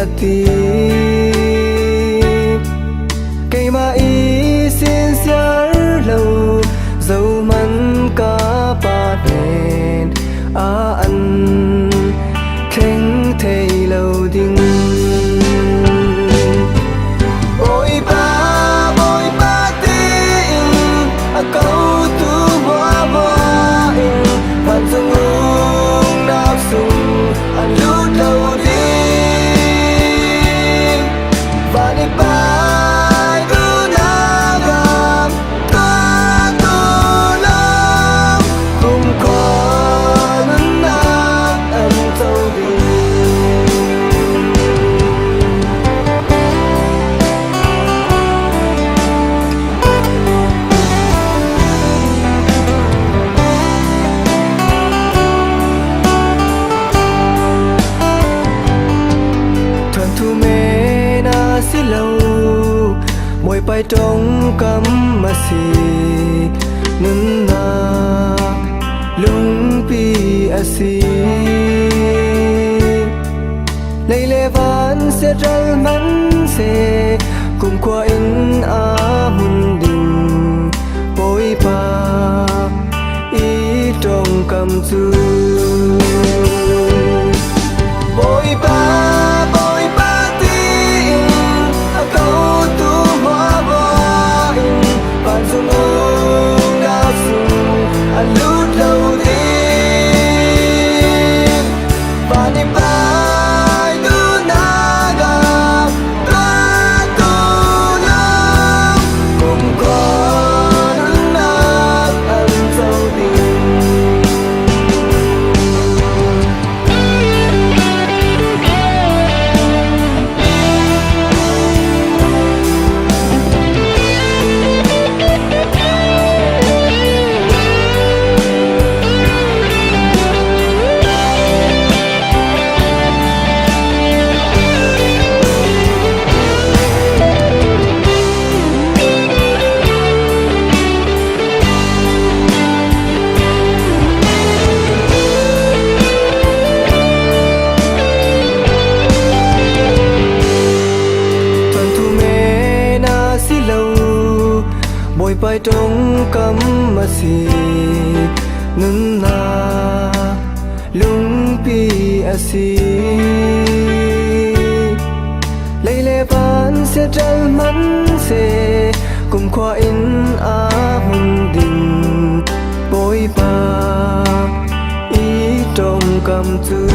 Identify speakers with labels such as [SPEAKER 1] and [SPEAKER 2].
[SPEAKER 1] ati cây mà y xin xér lâu dầu mắn cá ba nền ăn khen thầy lâu đình bội ba tình câu tu hoa hoa bạn dung uống nạp sung ăn lút lâu đi và đi bài cứ na gam ta tu lắm cùng còn nát ăn sâu đi thu mê na xí lâu môi bay trong cắm mà xì nâng na lung pi a xì lấy lệ ván sẽ rơi mắn xê cùng qua in a mun đình bôi ba ý trong cầm dư bôi ba lút lâu đi và niềm bài cứ na gặp ta tu lắm cùng con nát ăn sâu đi bôi bay trong cắm mà xì nâng na lung pi a xì lấy lệ ván sẽ trăng mắn xê cùng khoa in a hùng đình bôi ba ý trong cầm tư